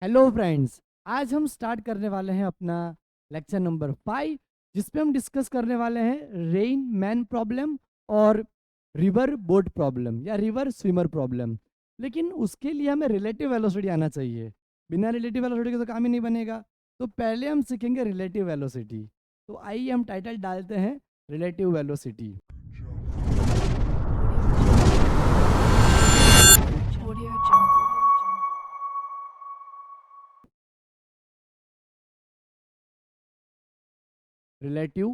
Hello friends, आज हम start करने वाले हैं अपना लेक्चर नंबर 5, जिसपे हम डिस्कस करने वाले हैं रेन मैन प्रॉब्लम और रिवर बोट प्रॉब्लम या रिवर स्विमर प्रॉब्लम। लेकिन उसके लिए हमें रिलेटिव वेलोसिटी आना चाहिए। बिना रिलेटिव वेलोसिटी के तो काम ही नहीं बनेगा। तो पहले हम सीखेंगे रिलेटिव वेलोसिटी। तो आइए हम टाइटल डालते हैं relative velocity. Audio Jungle. Relative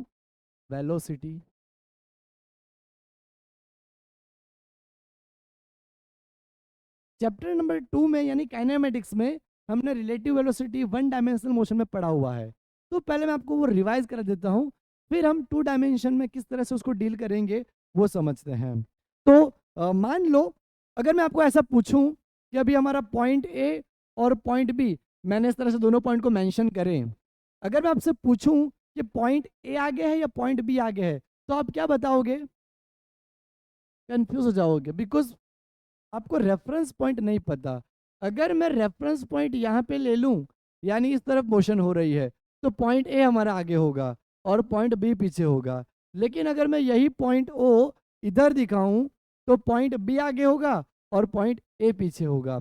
velocity. Chapter number 2 में यानी काइनेमेटिक्स में हमने relative velocity one dimensional motion में पढ़ा हुआ है। तो पहले मैं आपको वो रिवाइज कर देता हूँ, फिर हम टू डायमेंशन में किस तरह से उसको डील करेंगे वो समझते हैं। तो मान लो अगर मैं आपको ऐसा पूछूं कि अभी हमारा पॉइंट ए और पॉइंट बी, मैंने इस तरह से दोनों पॉइंट को मेंशन करें। अगर मैं आपसे पूछूं कि पॉइंट ए आगे है या पॉइंट बी आगे है, तो आप क्या बताओगे? कंफ्यूज हो जाओगे, बिकॉज आपको रेफरेंस पॉइंट नहीं पता। अगर मैं रेफरेंस पॉइंट यहाँ पे ले लूँ, यानी इस तरफ मोशन हो रही है, तो पॉइंट ए हमारा आगे होगा और पॉइंट बी पीछे होगा। लेकिन अगर मैं यही पॉइंट ओ इधर दिखाऊं, तो पॉइंट बी आगे होगा और पॉइंट ए पीछे होगा।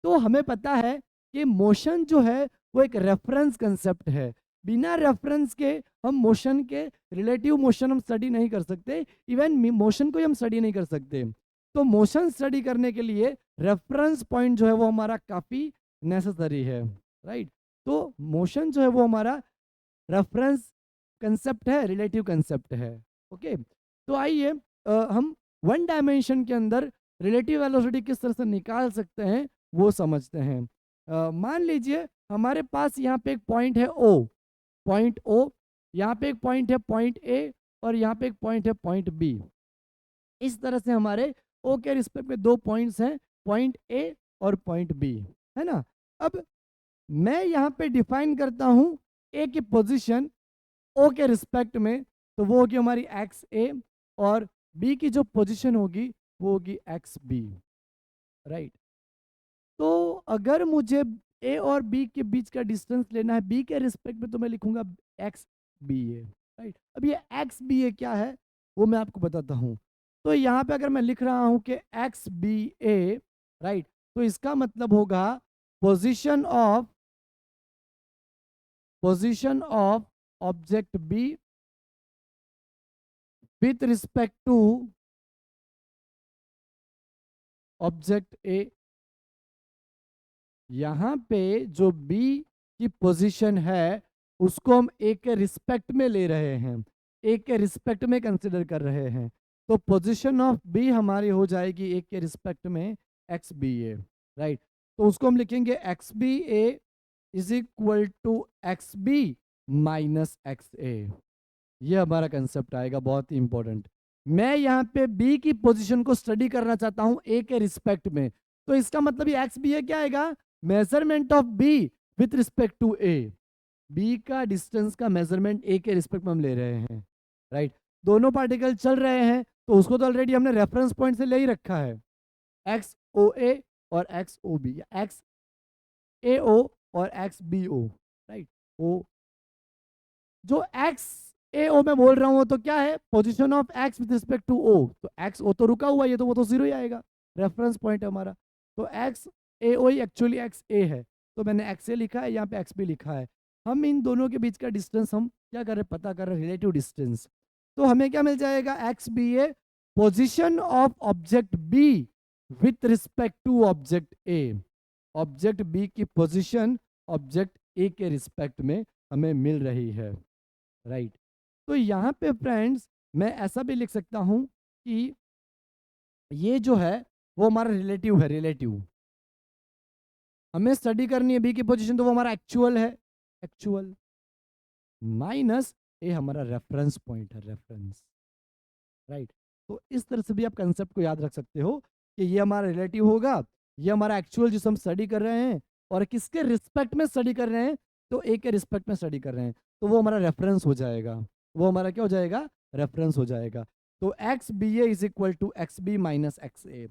तो हमें पता है कि मोशन जो है वो एक रेफरेंस कंसेप्ट है। बिना रेफरेंस के हम मोशन के रिलेटिव मोशन हम स्टडी नहीं कर सकते, इवन मोशन को ही हम स्टडी नहीं कर सकते। तो मोशन स्टडी करने के लिए रेफरेंस पॉइंट जो है वो हमारा काफ़ी नेसेसरी है, राइट। तो मोशन जो है वो हमारा रेफरेंस कंसेप्ट है, रिलेटिव कंसेप्ट है। ओके, तो आइए हम वन डायमेंशन के अंदर रिलेटिव वेलोसिटी किस तरह से निकाल सकते हैं वो समझते हैं। मान लीजिए हमारे पास यहाँ पे एक पॉइंट है ओ, पॉइंट ओ, यहाँ पे एक पॉइंट है पॉइंट ए, और यहाँ पे एक पॉइंट है पॉइंट बी। इस तरह से हमारे ओ के रिस्पेक्ट में दो पॉइंट्स हैं, पॉइंट ए और पॉइंट बी, है ना। अब मैं यहाँ पे डिफाइन करता हूँ ए की पोजीशन ओ के रिस्पेक्ट में, तो वो होगी हमारी एक्स ए, और बी की जो पोजीशन होगी वो होगी एक्स बी, राइट। तो अगर मुझे ए और बी के बीच का डिस्टेंस लेना है बी के रिस्पेक्ट में, तो मैं लिखूंगा एक्स बी ए, राइट। अब ये एक्स बी ए क्या है वो मैं आपको बताता हूँ। तो यहाँ पे अगर मैं लिख रहा हूँ कि एक्स बी ए, राइट, तो इसका मतलब होगा position of object B with respect to object A. यहाँ पे जो बी की पोजीशन है उसको हम ए के रिस्पेक्ट में ले रहे हैं, ए के रिस्पेक्ट में कंसिडर कर रहे हैं। तो पोजीशन ऑफ बी हमारी हो जाएगी ए के रिस्पेक्ट में एक्स बी ए, राइट। तो उसको हम लिखेंगे X B A is equal to X B minus X A. ये हमारा कंसेप्ट आएगा, बहुत ही इंपॉर्टेंट। मैं यहाँ पे बी की पोजीशन को स्टडी करना चाहता हूँ ए के रिस्पेक्ट में, तो इसका मतलब ये एक्स बी ए क्या आएगा? Measurement of B with respect to A. B का डिस्टेंस का मेजरमेंट ए के रिस्पेक्ट में हम ले रहे हैं, राइट। दोनों पार्टिकल चल रहे हैं, तो उसको तो ऑलरेडी हमने रेफरेंस पॉइंट से ले ही रखा है, एक्स ओ ए और एक्स ओ बी, या एक्स ए ओ और एक्स बी ओ, राइट। ओ जो एक्स ए ओ में बोल रहा हूँ तो क्या है? Position of X with respect to O. तो एक्स ओ तो रुका हुआ है, ये तो वो तो जीरो ही आएगा, रेफरेंस पॉइंट है हमारा। तो X A O he actually x A है, तो मैंने एक्स ए लिखा है, यहाँ पे एक्स बी लिखा है। हम इन दोनों के बीच का डिस्टेंस हम क्या कर रहे हैं? पता कर रहे हैं, रिलेटिव डिस्टेंस। तो हमें क्या मिल जाएगा? X B A position of object B with respect to object A. Object B की पोजिशन ऑब्जेक्ट ए के रिस्पेक्ट में हमें मिल रही है, राइट। तो यहाँ पे फ्रेंड्स मैं ऐसा भी लिख सकता हूँ कि ये जो है वो हमारा रिलेटिव है, रिलेटिव। हमें स्टडी करनी है बी की पोजीशन, तो वो हमारा एक्चुअल है, एक्चुअल माइनस ए हमारा रेफरेंस पॉइंट है, रेफरेंस, राइट। तो इस तरह से भी आप कंसेप्ट को याद रख सकते हो कि ये हमारा रिलेटिव होगा, ये हमारा एक्चुअल जिसे हम स्टडी कर रहे हैं, और किसके रिस्पेक्ट में स्टडी कर रहे हैं? तो ए के रिस्पेक्ट में स्टडी कर रहे हैं, तो वो हमारा रेफरेंस हो जाएगा। वो हमारा क्या हो जाएगा? रेफरेंस हो जाएगा। तो X B A is equal to X B minus X A.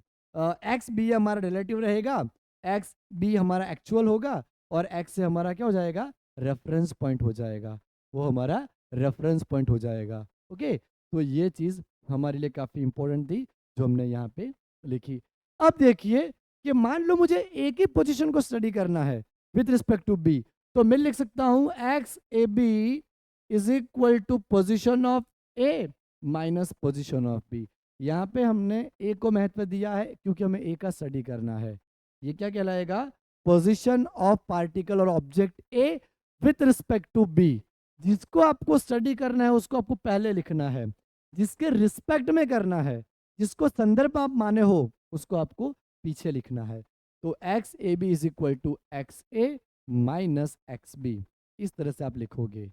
X B A हमारा रिलेटिव रहेगा, एक्स बी हमारा एक्चुअल होगा, और एक्स से हमारा क्या हो जाएगा, रेफरेंस पॉइंट हो जाएगा, वो हमारा रेफरेंस पॉइंट हो जाएगा। ओके, तो ये चीज़ हमारे लिए काफ़ी इंपॉर्टेंट थी जो हमने यहाँ पे लिखी। अब देखिए कि मान लो मुझे एक ही पोजीशन को स्टडी करना है विथ रिस्पेक्ट टू बी, तो मैं लिख सकता हूँ X A B is equal to position of A minus position of B. यहाँ पे हमने ए को महत्व दिया है क्योंकि हमें ए का स्टडी करना है। ये क्या कहलाएगा, पोजीशन ऑफ पार्टिकल और object A with respect to B. जिसको आपको स्टडी करना है उसको आपको पहले लिखना है, जिसके रिस्पेक्ट में करना है, जिसको संदर्भ आप माने हो उसको आपको पीछे लिखना है। तो X A B is equal to X A minus X B, इस तरह से आप लिखोगे,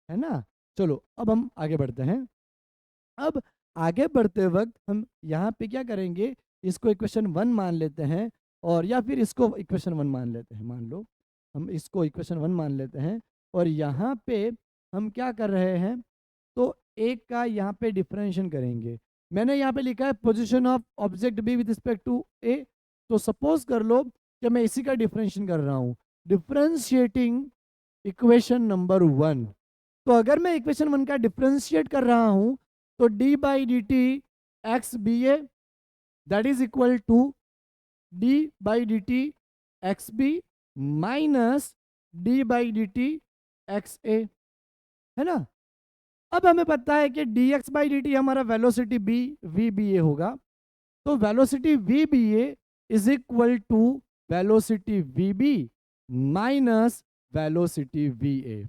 है ना। चलो अब हम आगे बढ़ते हैं। अब आगे बढ़ते वक्त हम यहाँ पे क्या करेंगे, इसको इक्वेशन 1 मान लेते हैं, और या फिर इसको इक्वेशन 1 मान लेते हैं। मान लो हम इसको इक्वेशन 1 मान लेते हैं, और यहाँ पे हम क्या कर रहे हैं, तो एक का यहाँ पे डिफरेंशिएशन करेंगे। मैंने यहाँ पे लिखा है position of object B with respect to A, तो सपोज कर लो कि मैं इसी का डिफरेंशिएशन कर रहा हूँ, डिफरेंशिएटिंग इक्वेशन नंबर 1। तो अगर मैं इक्वेशन 1 का डिफरेंशिएट कर रहा हूँ तो D by D T X B A that is equal to D by D T X B minus D by D T X A, है ना। अब हमें पता है कि D X by D T हमारा velocity B V B A होगा, तो velocity V B A is equal to velocity V B minus velocity V A,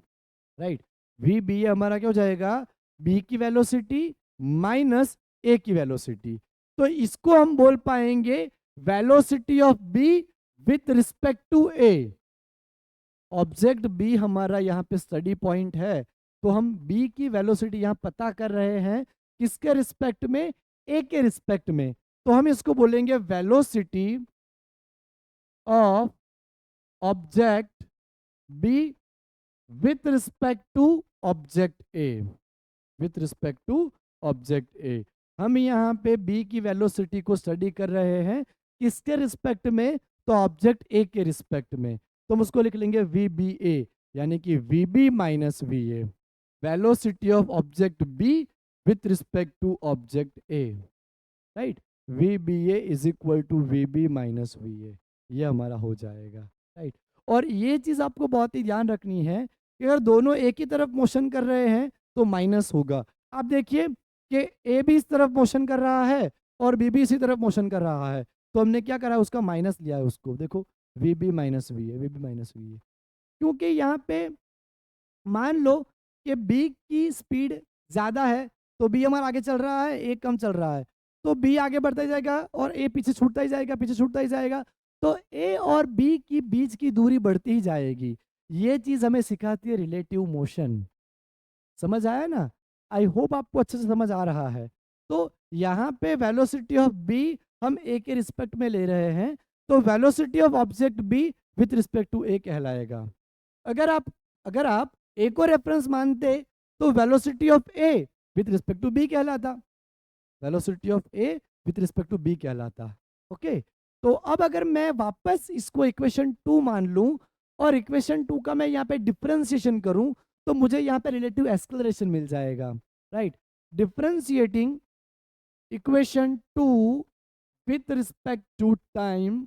right. V B A हमारा क्या हो जाएगा, बी की वेलोसिटी माइनस ए की velocity. तो इसको हम बोल पाएंगे velocity of B with respect to A. Object B हमारा यहाँ पे स्टडी पॉइंट है, तो हम बी की वेलोसिटी यहाँ पता कर रहे हैं किसके रिस्पेक्ट में, ए के रिस्पेक्ट में। तो हम इसको बोलेंगे velocity of object B with respect to object A, with respect to object A. हम यहाँ पे बी की वेलोसिटी को स्टडी कर रहे हैं किसके रिस्पेक्ट में, तो ऑब्जेक्ट ए के रिस्पेक्ट में। तो हम उसको लिख लेंगे वी बी ए, यानी कि V B minus V A, velocity of object B with respect to object A, right. V B A is equal to V B minus V A, ये हमारा हो जाएगा, राइट। और ये चीज़ आपको बहुत ही ध्यान रखनी है कि अगर दोनों एक ही तरफ मोशन कर रहे हैं तो माइनस होगा। आप देखिए कि ए भी इस तरफ मोशन कर रहा है और बी भी इसी तरफ मोशन कर रहा है, तो हमने क्या करा है, उसका माइनस लिया है। उसको देखो वी बी माइनस वी है, वी बी माइनस वी है, क्योंकि यहाँ पे मान लो कि बी की स्पीड ज़्यादा है तो बी हमारा आगे चल रहा है, ए कम चल रहा है, तो बी आगे बढ़ता ही जाएगा और ए पीछे छूटता ही जाएगा, पीछे छूटता ही जाएगा, तो ए और बी की बीच की दूरी बढ़ती ही जाएगी। ये चीज़ हमें सिखाती है रिलेटिव मोशन। समझ आया ना, आई होप आपको अच्छे से समझ आ रहा है। तो यहाँ पे वेलोसिटी ऑफ बी हम ए के रिस्पेक्ट में ले रहे हैं, तो velocity of object B with respect to A कहलाएगा। अगर आप ए को रेफरेंस मानते तो velocity of A with respect to B कहलाता, velocity of A with respect to B कहलाता। ओके, तो अब अगर मैं वापस इसको इक्वेशन 2 मान लूं और इक्वेशन 2 का मैं यहाँ पे डिफरेंशिएशन करूं तो मुझे यहाँ पे रिलेटिव एक्सेलरेशन मिल जाएगा, right. Differentiating equation 2 with respect to time,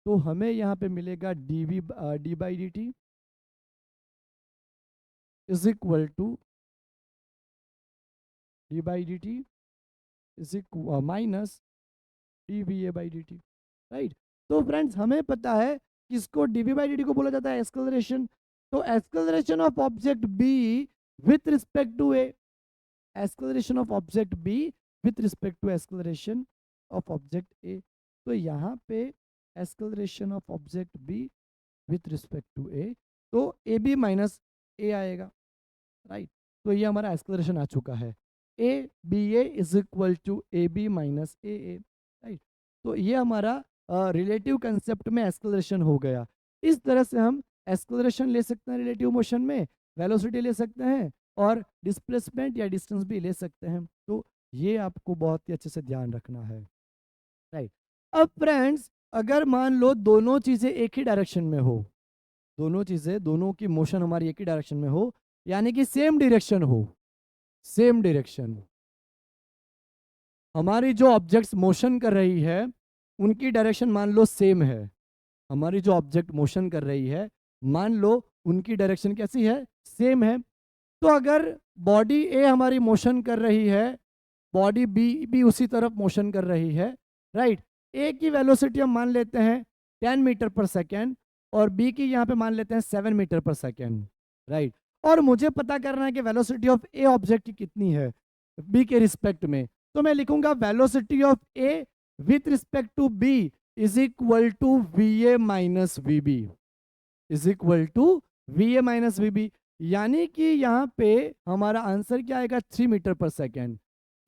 तो हमें यहाँ पे मिलेगा D by D T is equal to D by D T is equal minus D V A by D T, right. तो फ्रेंड्स हमें पता है कि इसको D V by D T को बोला जाता है एक्सेलरेशन। तो acceleration of object B with respect to A, acceleration of object B with respect to acceleration of object A, तो यहाँ पे acceleration of object B with respect to A, तो A B minus ए आएगा, right. तो ये हमारा acceleration आ चुका है, A B A is equal to A B minus A A, right. तो ये हमारा रिलेटिव कंसेप्ट में एक्सेलरेशन हो गया। इस तरह से हम एक्सेलरेशन ले सकते हैं रिलेटिव मोशन में, वेलोसिटी ले सकते हैं और डिस्प्लेसमेंट या डिस्टेंस भी ले सकते हैं। तो ये आपको बहुत ही अच्छे से ध्यान रखना है, राइट। अब फ्रेंड्स अगर मान लो दोनों चीज़ें एक ही डायरेक्शन में हो, दोनों चीज़ें, दोनों की मोशन हमारी एक ही डायरेक्शन में हो, यानी कि सेम डायरेक्शन हो, सेम डायरेक्शन। हमारी जो ऑब्जेक्ट्स मोशन कर रही है उनकी डायरेक्शन मान लो सेम है। हमारी जो ऑब्जेक्ट मोशन कर रही है मान लो उनकी डायरेक्शन कैसी है, सेम है। तो अगर बॉडी ए हमारी मोशन कर रही है, बॉडी बी भी उसी तरफ मोशन कर रही है, राइट। ए की वेलोसिटी हम मान लेते हैं 10 मीटर पर सेकेंड और बी की यहाँ पे मान लेते हैं 7 मीटर पर सेकेंड, राइट। और मुझे पता करना है कि वेलोसिटी ऑफ ए ऑब्जेक्ट की कितनी है बी के रिस्पेक्ट में। तो मैं लिखूंगा velocity of A with respect to B is equal to V A minus V B, is equal to V A minus V B. यानी कि यहाँ पे हमारा आंसर क्या आएगा, 3 मीटर पर सेकेंड।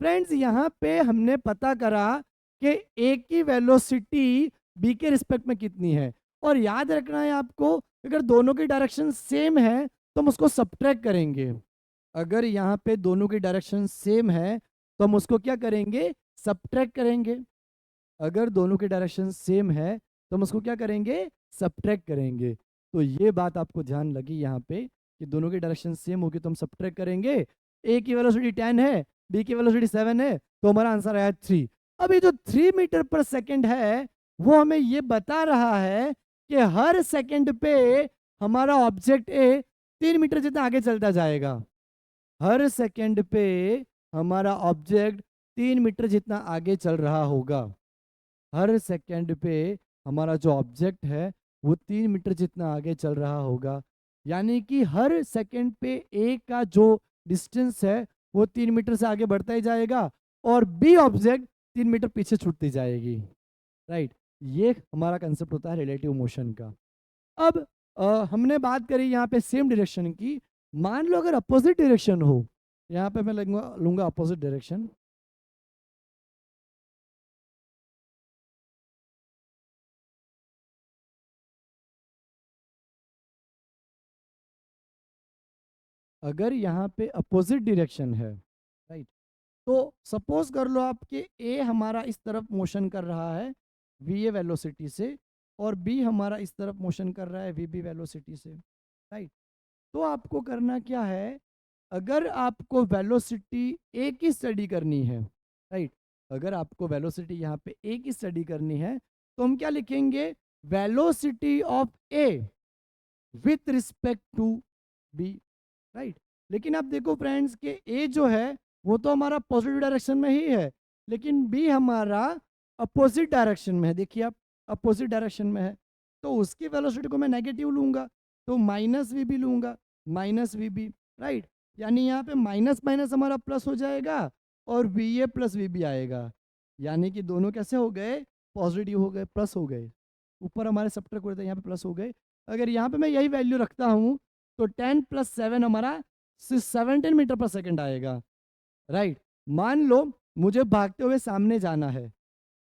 फ्रेंड्स यहाँ पे हमने पता करा कि ए की वेलोसिटी बी के रिस्पेक्ट में कितनी है। और याद रखना है आपको, अगर दोनों की डायरेक्शन सेम है तो हम उसको सब्ट्रैक्ट करेंगे। अगर यहाँ पे दोनों की डायरेक्शन सेम है तो हम उसको क्या करेंगे, सब्ट्रैक्ट करेंगे। अगर दोनों की डायरेक्शन सेम है तो हम उसको क्या करेंगे, सब्ट्रैक्ट करेंगे। तो ये बात आपको ध्यान लगी यहाँ पे कि दोनों की डायरेक्शन सेम होगी तो हम सब्ट्रैक्ट करेंगे। ए की वेलोसिटी 10 है, बी की वेलोसिटी 7 है, तो हमारा आंसर आया 3। अब ये जो 3 मीटर पर सेकेंड है वो हमें ये बता रहा है कि हर सेकेंड पे हमारा ऑब्जेक्ट ए 3 मीटर जितना आगे चलता जाएगा। हर सेकेंड पे हमारा ऑब्जेक्ट 3 मीटर जितना आगे चल रहा होगा। हर सेकेंड पे हमारा जो ऑब्जेक्ट है वो 3 मीटर जितना आगे चल रहा होगा। यानी कि हर सेकेंड पे ए का जो डिस्टेंस है वो 3 मीटर से आगे बढ़ता ही जाएगा और बी ऑब्जेक्ट 3 मीटर पीछे छूटती जाएगी, राइट। ये हमारा कंसेप्ट होता है रिलेटिव मोशन का। अब हमने बात करी यहाँ पे सेम डायरेक्शन की। मान लो अगर अपोजिट डायरेक्शन हो, यहाँ पे मैं लूंगा अपोजिट डायरेक्शन। अगर यहाँ पे अपोजिट डायरेक्शन है, राइट, तो सपोज कर लो आपके ए हमारा इस तरफ मोशन कर रहा है वी ए वेलोसिटी से और बी हमारा इस तरफ मोशन कर रहा है वी बी वेलोसिटी से, राइट। तो आपको करना क्या है, अगर आपको वेलोसिटी ए की स्टडी करनी है, राइट, अगर आपको वेलोसिटी यहाँ पे ए की स्टडी करनी है तो हम क्या लिखेंगे, velocity of A with respect to B, right. लेकिन आप देखो फ्रेंड्स कि ए जो है वो तो हमारा पॉजिटिव डायरेक्शन में ही है, लेकिन बी हमारा अपोजिट डायरेक्शन में है। देखिए आप, अपोजिट डायरेक्शन में है तो उसकी वेलोसिटी को मैं नेगेटिव लूंगा, तो माइनस वी बी लूंगा, माइनस वी बी, राइट। यानी यहाँ पे माइनस माइनस हमारा प्लस हो जाएगा और V A plus V B आएगा। यानी कि दोनों कैसे हो गए, पॉजिटिव हो गए, प्लस हो गए। ऊपर हमारे सब्ट्रैक्ट हो रहे थे, यहाँ पे प्लस हो गए। अगर यहाँ पे मैं यही वैल्यू रखता हूँ तो 10 + 7 हमारा 17 मीटर पर सेकेंड आएगा, राइट। मान लो मुझे भागते हुए सामने जाना है,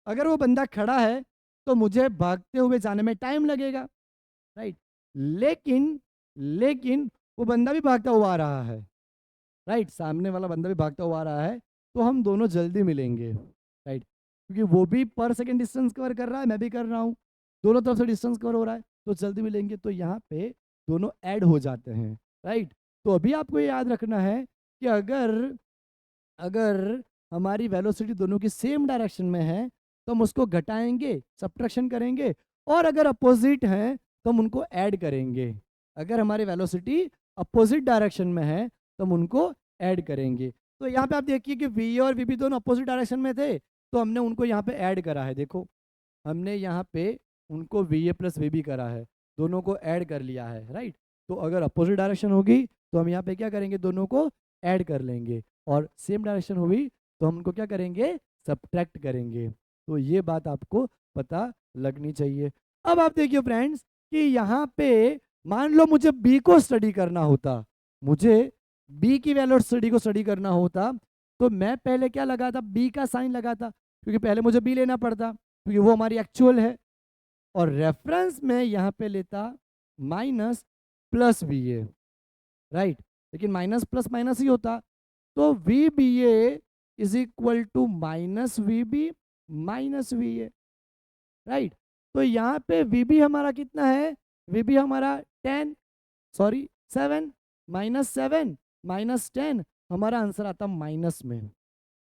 अगर वो बंदा खड़ा है तो मुझे भागते हुए जाने में टाइम लगेगा, राइट। लेकिन लेकिन वो बंदा भी भागता हुआ आ रहा है, राइट, सामने वाला बंदा भी भागता हुआ आ रहा है, तो हम दोनों जल्दी मिलेंगे, राइट, क्योंकि वो भी पर सेकेंड डिस्टेंस कवर कर रहा है, मैं भी कर रहा हूँ, दोनों तरफ से डिस्टेंस कवर हो रहा है तो जल्दी मिलेंगे। तो यहाँ पे दोनों ऐड हो जाते हैं, राइट। तो अभी आपको ये याद रखना है कि अगर अगर हमारी वेलोसिटी दोनों की सेम डायरेक्शन में है तो हम उसको घटाएंगे, सब्ट्रैक्शन करेंगे, और अगर अपोजिट हैं तो हम उनको ऐड करेंगे। अगर हमारी वेलोसिटी अपोजिट डायरेक्शन में है तो हम उनको ऐड करेंगे। तो यहाँ पे आप देखिए कि वी और वी बी दोनों अपोजिट डायरेक्शन में थे तो हमने उनको यहाँ पे ऐड करा है। देखो हमने यहाँ पे उनको V A plus V B करा है, दोनों को ऐड कर लिया है, राइट। तो अगर अपोजिट डायरेक्शन होगी तो हम यहाँ पे क्या करेंगे, दोनों को ऐड कर लेंगे, और सेम डायरेक्शन हुई तो हम उनको क्या करेंगे, सब्ट्रैक्ट करेंगे। तो ये बात आपको पता लगनी चाहिए। अब आप देखिए फ्रेंड्स कि यहाँ पे मान लो मुझे बी को स्टडी करना होता, मुझे बी की वेलोसिटी को स्टडी करना होता, तो मैं पहले क्या लगाता, बी का साइन लगाता, क्योंकि पहले मुझे बी लेना पड़ता क्योंकि वो हमारी एक्चुअल है, और रेफरेंस में यहाँ पे लेता minus plus V A, right. लेकिन माइनस प्लस माइनस ही होता, तो V B A is equal to minus V B minus V A, right. तो यहाँ पे वी बी हमारा कितना है, वी बी हमारा 10 सॉरी 7 -7 -10, हमारा आंसर आता माइनस में,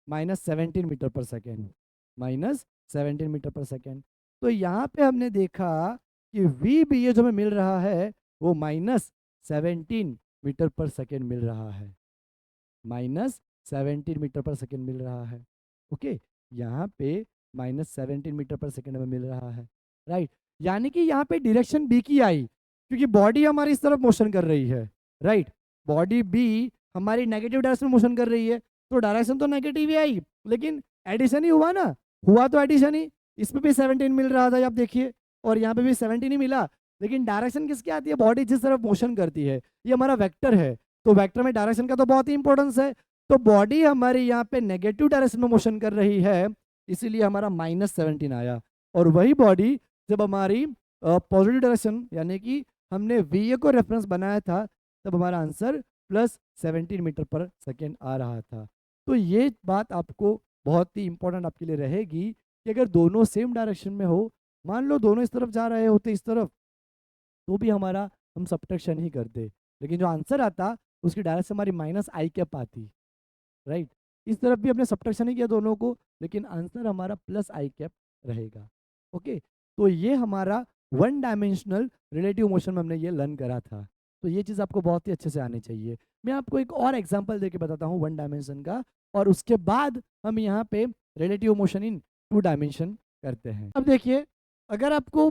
-17 metre per second, -17 metre per second. तो यहाँ पे हमने देखा कि वी बी ये जो हमें मिल रहा है वो -17 मीटर पर सेकेंड मिल रहा है, -17 मीटर पर सेकेंड मिल रहा है। ओके, यहाँ पे -17 मीटर पर सेकेंड हमें मिल रहा है, राइट। यानी कि यहाँ पे डायरेक्शन बी की आई, क्योंकि बॉडी हमारी इस तरफ मोशन कर रही है, राइट। बॉडी बी हमारी नेगेटिव डायरेक्शन में मोशन कर रही है, तो डायरेक्शन तो नेगेटिव ही आई, लेकिन एडिशन ही हुआ ना, हुआ तो एडिशन ही। इसमें भी 17 मिल रहा था, आप देखिए, और यहाँ पे भी 17 ही मिला, लेकिन डायरेक्शन किसकी आती है? बॉडी जिस तरफ मोशन करती है, ये हमारा वेक्टर है, तो वेक्टर में डायरेक्शन का तो बहुत ही इंपॉर्टेंस है। तो बॉडी हमारी यहाँ पे नेगेटिव डायरेक्शन में मोशन कर रही है, इसीलिए हमारा -17 आया। और वही बॉडी जब हमारी पॉजिटिव डायरेक्शन यानी कि हमने वी ए को रेफरेंस बनाया था, तब हमारा आंसर +17 मीटर पर सेकेंड आ रहा था। तो ये बात आपको बहुत ही इंपॉर्टेंट आपके लिए रहेगी कि अगर दोनों सेम डायरेक्शन में हो, मान लो दोनों इस तरफ जा रहे होते इस तरफ, तो भी हमारा हम सब्ट्रैक्शन ही करते, लेकिन जो आंसर आता उसकी डायरेक्शन हमारी -i आती, राइट। इस तरफ भी हमने सब्ट्रैक्शन ही किया दोनों को, लेकिन आंसर हमारा +i रहेगा। ओके, तो ये हमारा वन डायमेंशनल रिलेटिव मोशन में हमने ये लर्न करा था। तो ये चीज़ आपको बहुत ही अच्छे से आनी चाहिए। मैं आपको एक और एग्जांपल देके बताता हूँ वन डायमेंशन का, और उसके बाद हम यहाँ पे रिलेटिव मोशन इन 2 डायमेंशन करते हैं। अब देखिए, अगर आपको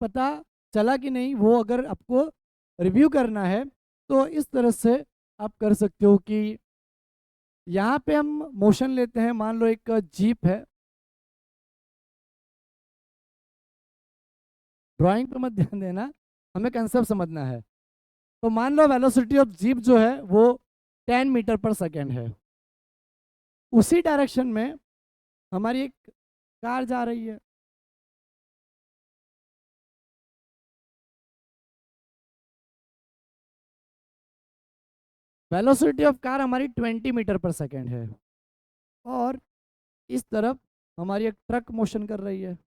पता चला कि नहीं, वो अगर आपको रिव्यू करना है, तो इस तरह से आप कर सकते हो कि यहाँ पे हम मोशन लेते हैं, मान लो एक जीप है, ड्राइंग पे मत ध्यान देना, हमें कंसेप्ट समझना है। तो मान लो वेलोसिटी ऑफ जीप जो है वो 10 मीटर पर सेकेंड है, उसी डायरेक्शन में हमारी एक कार जा रही है, वेलोसिटी ऑफ कार हमारी 20 मीटर पर सेकेंड है, और इस तरफ हमारी एक ट्रक मोशन कर रही है,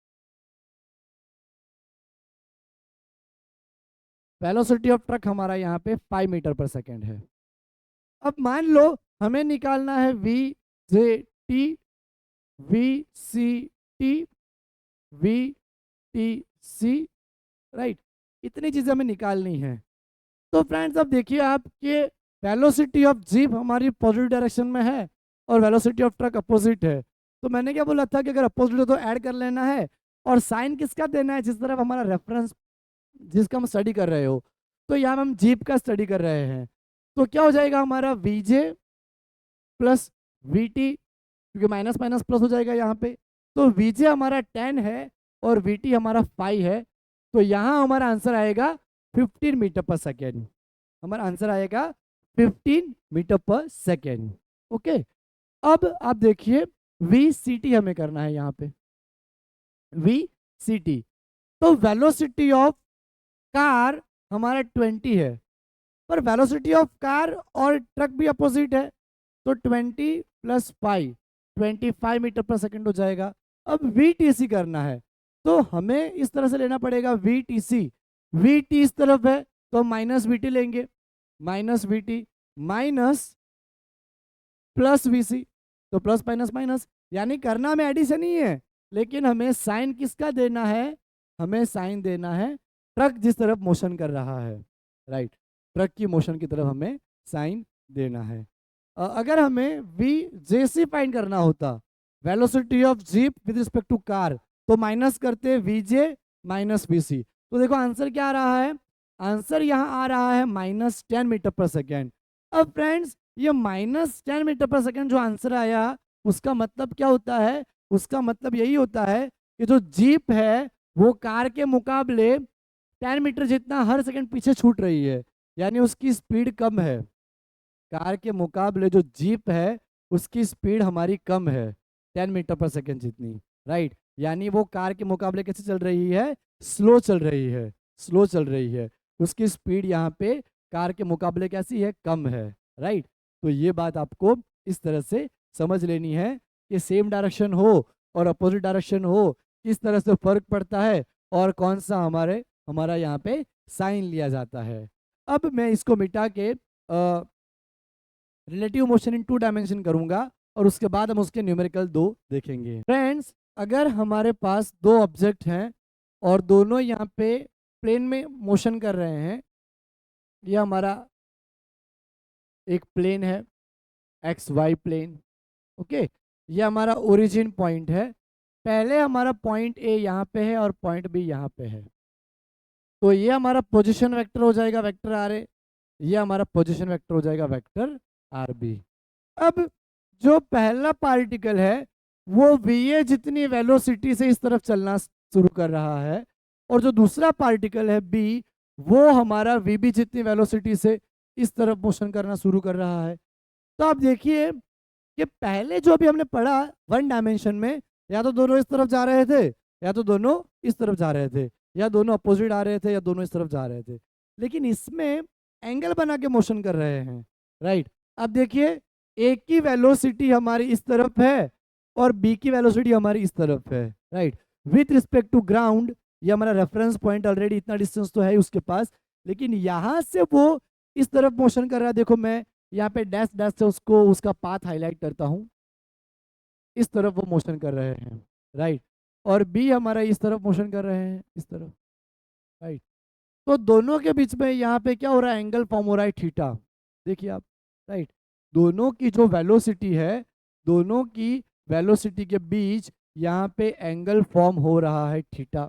वेलोसिटी ऑफ ट्रक हमारा यहाँ पे 5 मीटर पर सेकेंड है। अब मान लो हमें निकालना है V J T, V C T, V T C, right. इतनी चीज़ें हमें निकालनी है। तो फ्रेंड्स अब देखिए आपके वेलोसिटी ऑफ जीप हमारी पॉजिटिव डायरेक्शन में है और वेलोसिटी ऑफ ट्रक अपोजिट है। तो मैंने क्या बोला था कि अगर अपोजिट हो तो ऐड कर लेना है, और साइन किसका देना है? जिस तरफ हमारा रेफरेंस, जिसका हम स्टडी कर रहे हो। तो यहाँ हम जीप का स्टडी कर रहे हैं, तो क्या हो जाएगा हमारा वीजे प्लस वीटी, क्योंकि माइनस माइनस प्लस हो जाएगा यहाँ पे। तो वीजे हमारा 10 है और वीटी हमारा 5 है, तो यहाँ हमारा आंसर आएगा 15 मीटर पर सेकेंड। हमारा आंसर आएगा 15 मीटर पर सेकेंड। ओके, अब आप देखिए वी सी टी हमें करना है यहाँ पे, वी सी टी। तो वेलोसिटी ऑफ कार हमारा 20 है, पर वेलोसिटी ऑफ कार और ट्रक भी अपोजिट है, तो 20 + 5 25 मीटर पर सेकेंड हो जाएगा। अब वी टी सी करना है, तो हमें इस तरह से लेना पड़ेगा V T C. V T इस तरफ है, तो माइनस वी टी लेंगे, minus V T minus plus V C, तो प्लस माइनस माइनस, यानी करना हमें एडिशन ही है, लेकिन हमें साइन किसका देना है? हमें साइन देना है ट्रक जिस तरफ मोशन कर रहा है, राइट। ट्रक की मोशन की तरफ हमें साइन देना है। अगर हमें वी जे सी फाइंड करना होता, velocity of jeep with respect to car, तो माइनस करते V J minus V C. तो देखो आंसर क्या आ रहा है? आंसर यहाँ आ रहा है -10 मीटर पर सेकेंड। अब फ्रेंड्स ये -10 मीटर पर सेकेंड जो आंसर आया, उसका मतलब क्या होता है? उसका मतलब यही होता है कि जो जीप है वो कार के मुकाबले 10 मीटर जितना हर सेकंड पीछे छूट रही है, यानी उसकी स्पीड कम है। कार के मुकाबले जो जीप है उसकी स्पीड हमारी कम है, 10 मीटर पर सेकंड जितनी, राइट। यानी वो कार के मुकाबले कैसे चल रही है? स्लो चल रही है, स्लो चल रही है। उसकी स्पीड यहाँ पे कार के मुकाबले कैसी है? कम है, राइट। तो ये बात आपको इस तरह से समझ लेनी है कि सेम डायरेक्शन हो और अपोजिट डायरेक्शन हो, किस तरह से फर्क पड़ता है और कौन सा हमारे हमारा यहाँ पे साइन लिया जाता है। अब मैं इसको मिटा के रिलेटिव मोशन इन 2 डायमेंशन करूंगा और उसके बाद हम उसके न्यूमेरिकल 2 देखेंगे। फ्रेंड्स, अगर हमारे पास 2 ऑब्जेक्ट हैं और दोनों यहाँ पे प्लेन में मोशन कर रहे हैं, ये हमारा एक प्लेन है, एक्स वाई प्लेन, ओके। ये हमारा ओरिजिन पॉइंट है। पहले हमारा पॉइंट ए यहाँ पे है और पॉइंट बी यहाँ पे है, तो ये हमारा पोजीशन वेक्टर हो जाएगा वेक्टर आर ए, ये हमारा पोजीशन वेक्टर हो जाएगा वेक्टर आर बी। अब जो पहला पार्टिकल है वो वी ए जितनी वेलोसिटी से इस तरफ चलना शुरू कर रहा है, और जो दूसरा पार्टिकल है बी, वो हमारा वी बी जितनी वेलोसिटी से इस तरफ मोशन करना शुरू कर रहा है। तो आप देखिए कि पहले जो भी हमने पढ़ा 1 डायमेंशन में, या तो दोनों इस तरफ जा रहे थे, या तो दोनों इस तरफ जा रहे थे, या दोनों अपोजिट आ रहे थे, या दोनों इस तरफ जा रहे थे। लेकिन इसमें एंगल बना के मोशन कर रहे हैं, राइट। अब देखिए ए की वेलोसिटी हमारी इस तरफ है और बी की वेलोसिटी हमारी इस तरफ है, right. With respect to ground, ये हमारा रेफरेंस पॉइंट ऑलरेडी इतना डिस्टेंस तो है उसके पास, लेकिन यहाँ से वो इस तरफ मोशन कर रहा है। देखो मैं यहाँ पे डैश डैश से उसको उसका पाथ हाईलाइट करता हूँ, इस तरफ वो मोशन कर रहे हैं, राइट। और बी हमारा इस तरफ मोशन कर रहे हैं, इस तरफ, राइट। तो दोनों के बीच में यहाँ पे क्या हो रहा है, एंगल फॉर्म हो रहा है थीटा, देखिए आप, राइट। दोनों की जो वेलोसिटी है, दोनों की वेलोसिटी के बीच यहाँ पे एंगल फॉर्म हो रहा है थीटा।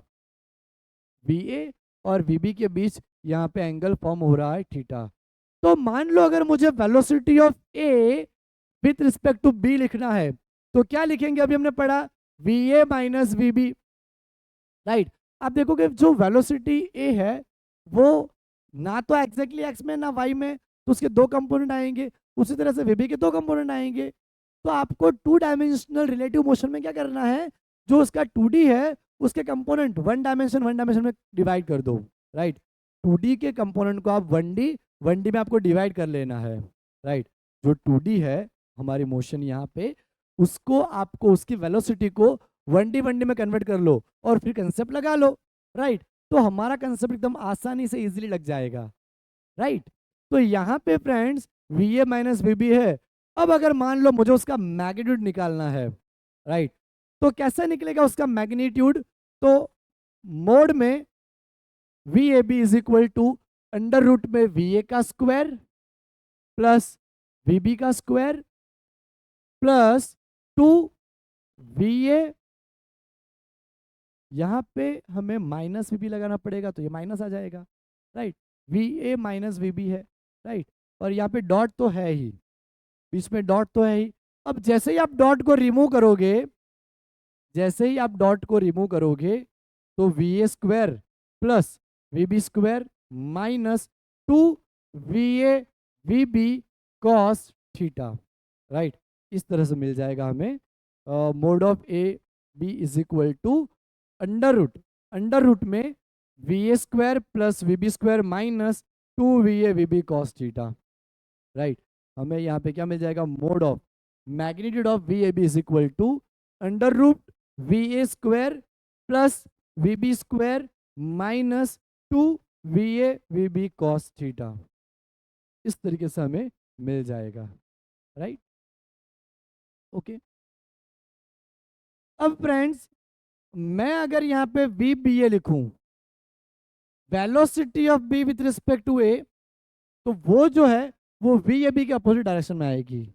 वी ए और वी बी के बीच यहाँ पे एंगल फॉर्म हो रहा है थीटा। तो मान लो अगर मुझे velocity of A with respect to B लिखना है, तो क्या लिखेंगे, अभी हमने पढ़ा V A minus V B, right. आप देखोगे जो वेलोसिटी ए है वो ना तो एग्जैक्टली एक्स में ना वाई में, तो उसके 2 कंपोनेंट आएंगे, उसी तरह से वी बी के 2 कंपोनेंट आएंगे। तो आपको 2 डायमेंशनल रिलेटिव मोशन में क्या करना है, जो उसका 2D है उसके कंपोनेंट 1 डायमेंशन में डिवाइड कर दो, राइट। 2D के कंपोनेंट को आप 1D में आपको डिवाइड कर लेना है, राइट। जो 2D है हमारी मोशन यहाँ पे, उसको आपको उसकी वेलोसिटी को 1D में कन्वर्ट कर लो और फिर कंसेप्ट लगा लो, राइट। तो हमारा कंसेप्ट एकदम आसानी से इजीली लग जाएगा, राइट। तो यहाँ पे friends V A minus V B है। अब अगर मान लो मुझे उसका मैग्नीट्यूड निकालना है, राइट, तो कैसे निकलेगा उसका मैग्नीट्यूड, तो मोड में V A B is equal to under root में वी ए का स्क्वायर प्लस वी बी का स्क्वायर प्लस 2 वी ए, यहाँ पे हमें माइनस वी बी लगाना पड़ेगा तो ये माइनस आ जाएगा, right. V A minus V B है, राइट। और यहाँ पे डॉट तो है ही, बीच में डॉट तो है ही। अब जैसे ही आप डॉट को रिमूव करोगे, जैसे ही आप डॉट को रिमूव करोगे, तो V A square plus V B square minus 2 V A V B cos theta, right. इस तरह से मिल जाएगा हमें mod of A B is equal to under root में V A square plus V B square minus 2 V A V B cos theta, right. हमें यहाँ पे क्या मिल जाएगा, mod of magnitude of V A B is equal to under root we A square plus V B square minus 2 V A V B cos theta. इस तरीके से हमें मिल जाएगा, राइट, ओके। अब फ्रेंड्स मैं अगर यहाँ पे वी बी ए लिखूं, velocity of B with respect to A, तो वो जो है वो वी ए बी के अपोजिट डायरेक्शन में आएगी।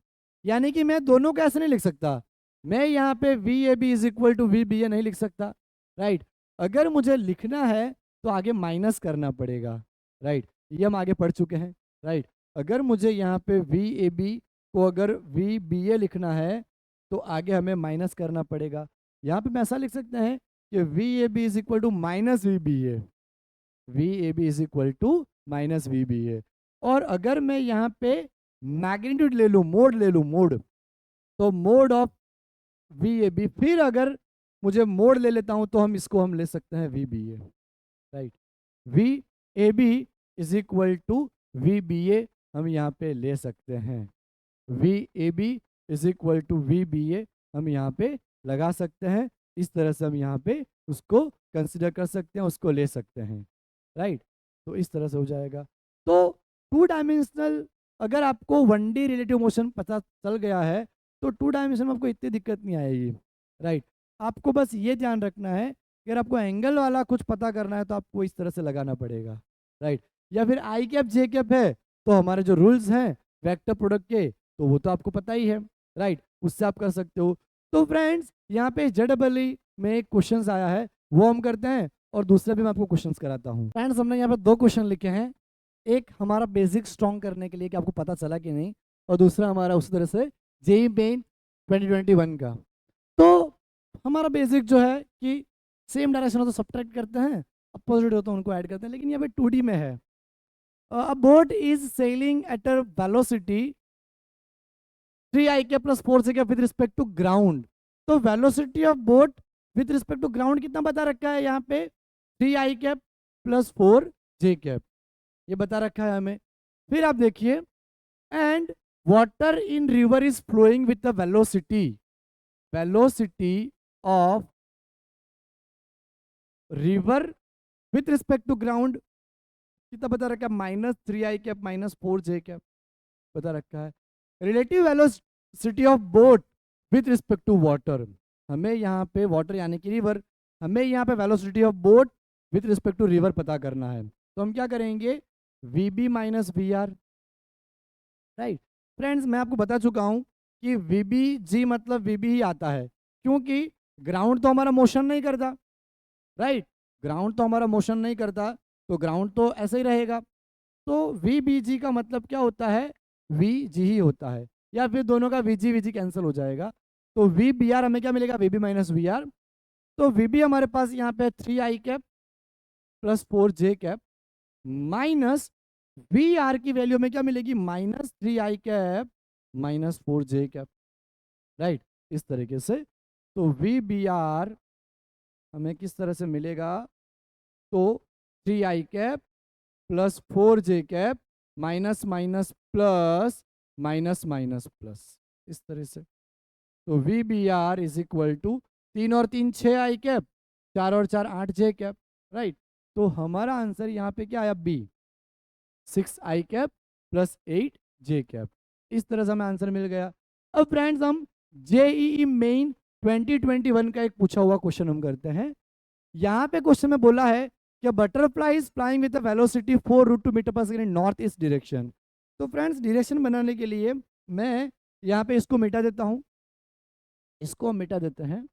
यानी कि मैं दोनों को ऐसे नहीं लिख सकता, मैं यहाँ पे V A B is equal to V B A नहीं लिख सकता, राइट। अगर मुझे लिखना है तो आगे माइनस करना पड़ेगा, राइट। ये हम आगे पढ़ चुके हैं, राइट। अगर मुझे यहाँ पे वी ए बी को अगर वी बी ए लिखना है तो आगे हमें माइनस करना पड़ेगा। यहाँ पे मैं ऐसा लिख सकते हैं कि V A B is equal to minus V B A, V A B is equal to minus V B A. और अगर मैं यहाँ पे मैग्नीट्यूड ले लूँ, मोड ले लूँ, मोड, तो mode of V A B, फिर अगर मुझे मोड ले लेता हूँ तो हम ले सकते हैं V B A, right. V A B is equal to V B A हम यहाँ पे ले सकते हैं, V A B is equal to V B A हम यहाँ पे लगा सकते हैं। इस तरह से हम यहाँ पे उसको कंसिडर कर सकते हैं, उसको ले सकते हैं, राइट। तो इस तरह से हो जाएगा। तो 2 डायमेंशनल अगर आपको 1D रिलेटिव मोशन पता चल गया है तो 2 डायमेंशन में आपको इतनी दिक्कत नहीं आएगी, राइट। आपको बस ये ध्यान रखना है कि अगर आपको एंगल वाला कुछ पता करना है तो आपको इस तरह से लगाना पड़ेगा, राइट। या फिर आई कैप जे कैप है तो हमारे जो रूल्स हैं वेक्टर प्रोडक्ट के तो वो तो आपको पता ही है, राइट, उससे आप कर सकते हो। तो फ्रेंड्स यहाँ पे जेडबलई में एक क्वेश्चन आया है वो हम करते हैं और दूसरे भी मैं आपको क्वेश्चंस कराता हूँ। फ्रेंड्स हमने यहाँ पे 2 क्वेश्चन लिखे हैं, एक हमारा बेसिक स्ट्रॉन्ग करने के लिए कि आपको पता चला कि नहीं, और दूसरा हमारा उसी तरह से जेई मेन 2021 का। तो हमारा बेसिक जो है कि सेम डायरेक्शन हो तो सब्ट्रैक्ट करते हैं, अपोजिट हो तो उनको ऐड करते हैं, लेकिन यहाँ पे 2D में है। A boat is sailing at a velocity 3ik plus 4ck with respect to ground. तो velocity of boat with respect to ground कितना बता रखा है यहाँ पे 3ik प्लस 4j, ये बता रखा है हमें। फिर आप देखिए and water in river is flowing with the velocity of river with respect to ground कितना बता रखा है -3ik माइनस 4j बता रखा है। Relative velocity of boat with respect to water, हमें यहाँ पे वाटर यानी कि रिवर, हमें यहाँ पे velocity of boat with respect to river पता करना है। तो हम क्या करेंगे VB minus VR, right. Friends मैं आपको बता चुका हूँ कि VBG मतलब VB ही आता है, क्योंकि ग्राउंड तो हमारा मोशन नहीं करता, राइट, ग्राउंड तो हमारा मोशन नहीं करता तो ग्राउंड तो ऐसे ही रहेगा। तो VBG का मतलब क्या होता है VG ही होता है, या फिर दोनों का VG कैंसिल हो जाएगा। तो VBR हमें क्या मिलेगा VB माइनस VR। तो VB हमारे पास यहाँ पे 3ik plus 4j minus VR की वैल्यू में क्या मिलेगी -3ik माइनस 4j, राइट, इस तरीके से। तो VBR हमें किस तरह से मिलेगा, तो 3ik plus 4j minus minus plus minus minus plus, इस तरह से। तो VBR इज इक्वल टू 3 और 3 6ik, 4 और 4 8j, राइट। तो हमारा आंसर यहाँ पे क्या आया B 6ik प्लस 8j, इस तरह से हमें आंसर मिल गया। अब फ्रेंड्स हम JEE मेन 2021 का एक पूछा हुआ क्वेश्चन हम करते हैं। यहाँ पे क्वेश्चन में बोला है कि butterfly is flying with velocity 4√2 metre per second in north east direction. तो फ्रेंड्स डायरेक्शन बनाने के लिए मैं यहाँ पे इसको मिटा देता हूँ, इसको हम मिटा देते हैं।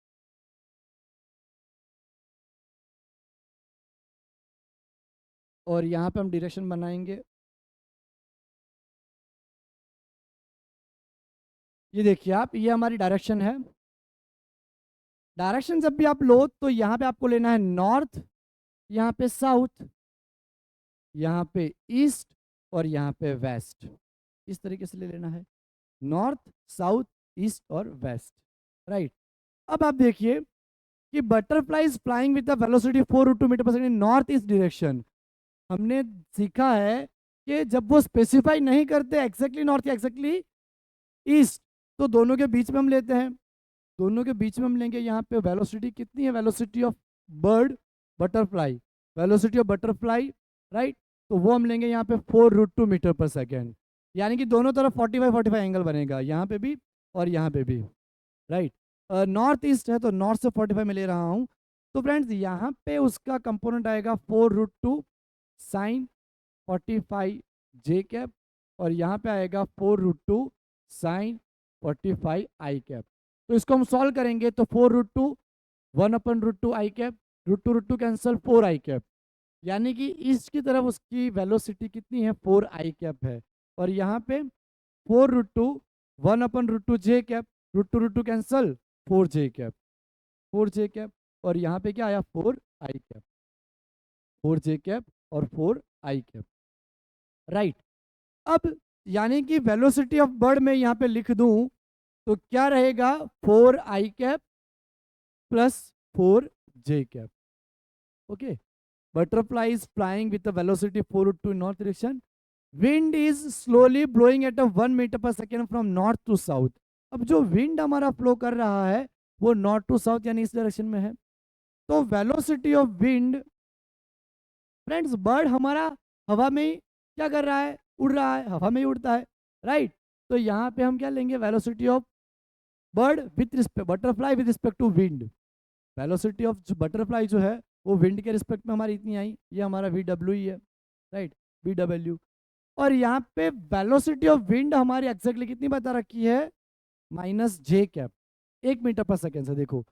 और यहाँ पे हम डायरेक्शन बनाएंगे, ये देखिए आप, ये हमारी डायरेक्शन है। डायरेक्शन जब भी आप लो तो यहाँ पे आपको लेना है नॉर्थ, यहाँ पे साउथ, यहाँ पे ईस्ट और यहाँ पे वेस्ट, इस तरीके से ले लेना है, नॉर्थ साउथ ईस्ट और वेस्ट, राइट। अब आप देखिए कि butterfly is flying with the velocity 4√2 metre per second in north east direction. हमने सीखा है कि जब वो स्पेसिफाई नहीं करते एक्जैक्टली नॉर्थ या एक्जैक्टली ईस्ट तो दोनों के बीच में हम लेते हैं, दोनों के बीच में हम लेंगे। यहाँ पे वेलोसिटी कितनी है, velocity of bird butterfly, velocity of butterfly, right, तो वो हम लेंगे यहाँ पे 4√2 मीटर पर सेकेंड, यानी कि दोनों तरफ 45 एंगल बनेगा, यहाँ पे भी और यहाँ पे भी, राइट। नॉर्थ ईस्ट है तो नॉर्थ से 45 में ले रहा हूँ। तो फ्रेंड्स यहाँ पे उसका कंपोनेंट आएगा 4√2 साइन 45j, और यहाँ पे आएगा 4√2 साइन 45i। तो इसको हम सॉल्व करेंगे तो 4√2 1/√2 i कैप, √2 कैंसल 4i, यानी कि ईस्ट की तरफ उसकी वेलोसिटी कितनी है 4i है, और यहाँ पे 4√2 1/√2 j, √2 कैंसल 4j, और यहाँ पे क्या आया 4i, 4j और 4i, राइट। अब यानी कि वेलोसिटी ऑफ बर्ड में यहाँ पे लिख दूं तो क्या रहेगा 4i plus 4j, okay. Butterfly is flying with velocity 4√2 in north direction, wind is slowly blowing at 1 metre per second from north to south. अब जो विंड हमारा फ्लो कर रहा है वो नॉर्थ टू साउथ यानी इस डायरेक्शन में है। तो velocity of wind friends bird हमारा हवा में ही क्या कर रहा है, उड़ रहा है, हवा में ही उड़ता है, राइट। तो यहाँ पे हम क्या लेंगे, velocity of bird with respect, butterfly with respect to wind. Velocity of butterfly जो है वो विंड के रिस्पेक्ट में हमारी इतनी आई, ये हमारा वी डब्ल्यू ही है, राइट, वी डब्ल्यू। और यहाँ पे वेलोसिटी ऑफ विंड हमारी एक्जैक्टली कितनी बता रखी है, -j cap, 1 metre per second से। देखो,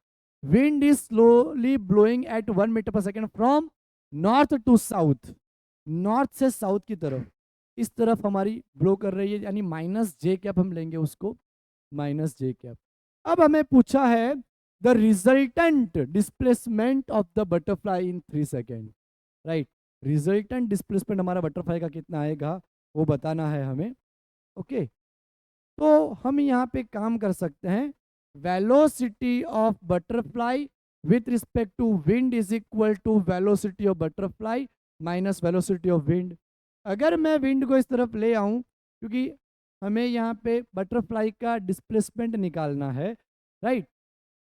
wind is slowly blowing at 1 metre per second from north to south, north से साउथ की तरफ, इस तरफ हमारी ब्लो कर रही है, यानी -j कैप हम लेंगे उसको, -j कैप। अब हमें पूछा है the resultant displacement of the butterfly in 3 second, right. Resultant displacement हमारा बटरफ्लाई का कितना आएगा वो बताना है हमें, ओके। तो हम यहाँ पे काम कर सकते हैं, velocity of butterfly with respect to wind is equal to velocity of butterfly minus velocity of wind. अगर मैं विंड को इस तरफ ले आऊँ, क्योंकि हमें यहाँ पे बटरफ्लाई का डिस्प्लेसमेंट निकालना है, राइट,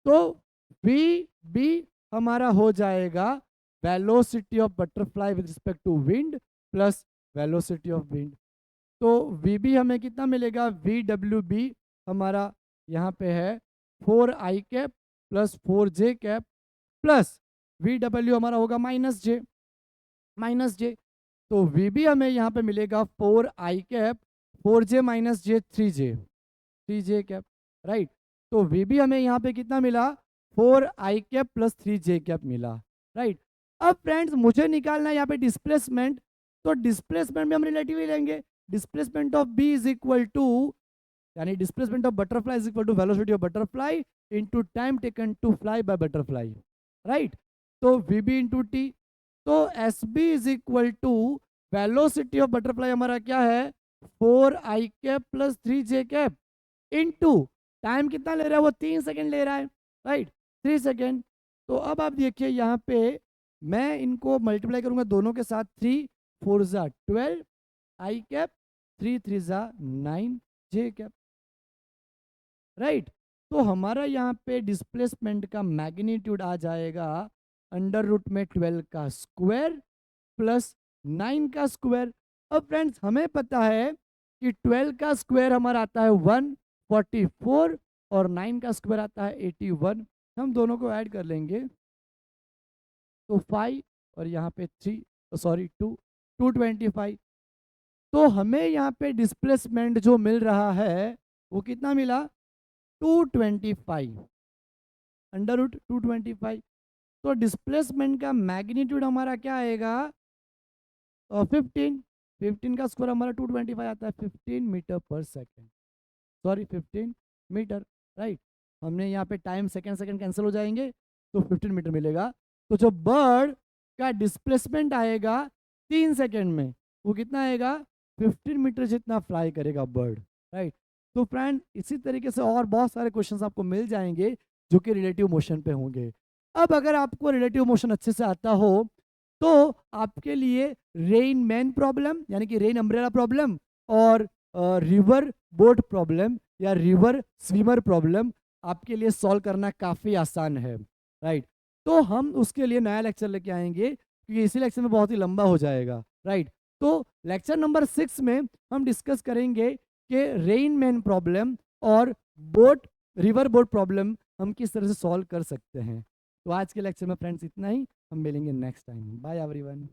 तो वी बी हमारा हो जाएगा velocity of butterfly with respect to wind plus velocity of wind. तो वी बी हमें कितना मिलेगा, वी डब्ल्यू बी हमारा यहाँ पे है 4i cap plus 4j cap plus V W हमारा होगा माइनस जे। तो वी बी हमें यहाँ पे मिलेगा 4i कैप 4j माइनस जे 3j कैप, राइट। तो वी बी हमें यहाँ पे कितना मिला, 4i cap plus 3j cap मिला, राइट। अब फ्रेंड्स मुझे निकालना है यहाँ पे डिस्प्लेसमेंट, तो डिस्प्लेसमेंट में हम रिलेटिव ही लेंगे। Displacement of B is equal to, यानी displacement of butterfly is equal to velocity of butterfly into time taken to fly by butterfly, right. तो वी बी इंटू टी, तो S B is equal to velocity of butterfly हमारा क्या है, 4i cap plus 3j cap into time कितना ले रहा है वो 3 सेकेंड ले रहा है, राइट, 3 सेकेंड। तो अब आप देखिए यहाँ पे मैं इनको मल्टीप्लाई करूंगा दोनों के साथ, 3 4 ज़ा 12 i कैप 3 3 ज़ा 9 j कैप, राइट। तो हमारा यहाँ पे डिस्प्लेसमेंट का मैग्नीट्यूड आ जाएगा √12 का स्क्वायर प्लस 9 का स्क्वायर। अब फ्रेंड्स हमें पता है कि 12 का स्क्वायर हमारा आता है 144 और 9 का स्क्वायर आता है 81। हम दोनों को ऐड कर लेंगे तो 5 और यहाँ पे 3, सॉरी 225। तो हमें यहाँ पे डिस्प्लेसमेंट जो मिल रहा है वो कितना मिला, 225 √225। तो डिस्प्लेसमेंट का मैग्नीट्यूड हमारा क्या आएगा, 15 का स्क्वायर हमारा 225 आता है, 15 metre per second, sorry 15 metre, right. हमने यहाँ पे टाइम सेकेंड कैंसिल हो जाएंगे तो 15 मीटर मिलेगा। तो जो बर्ड का डिस्प्लेसमेंट आएगा 3 सेकेंड में वो कितना आएगा, 15 मीटर जितना फ्लाई करेगा बर्ड, राइट। तो फ्रेंड इसी तरीके से और बहुत सारे क्वेश्चंस आपको मिल जाएंगे जो कि रिलेटिव मोशन पे होंगे। अब अगर आपको रिलेटिव मोशन अच्छे से आता हो तो आपके लिए रेन मैन प्रॉब्लम यानी कि रेन अम्ब्रेला प्रॉब्लम और रिवर बोट प्रॉब्लम या रिवर स्विमर प्रॉब्लम आपके लिए सॉल्व करना काफ़ी आसान है, राइट। तो हम उसके लिए नया लेक्चर लेके आएंगे क्योंकि इसी लेक्चर में बहुत ही लंबा हो जाएगा, राइट। तो लेक्चर नंबर 6 में हम डिस्कस करेंगे कि रेन मैन प्रॉब्लम और रिवर बोट प्रॉब्लम हम किस तरह से सॉल्व कर सकते हैं। तो आज के लेक्चर में फ्रेंड्स इतना ही, हम मिलेंगे नेक्स्ट टाइम। Bye everyone.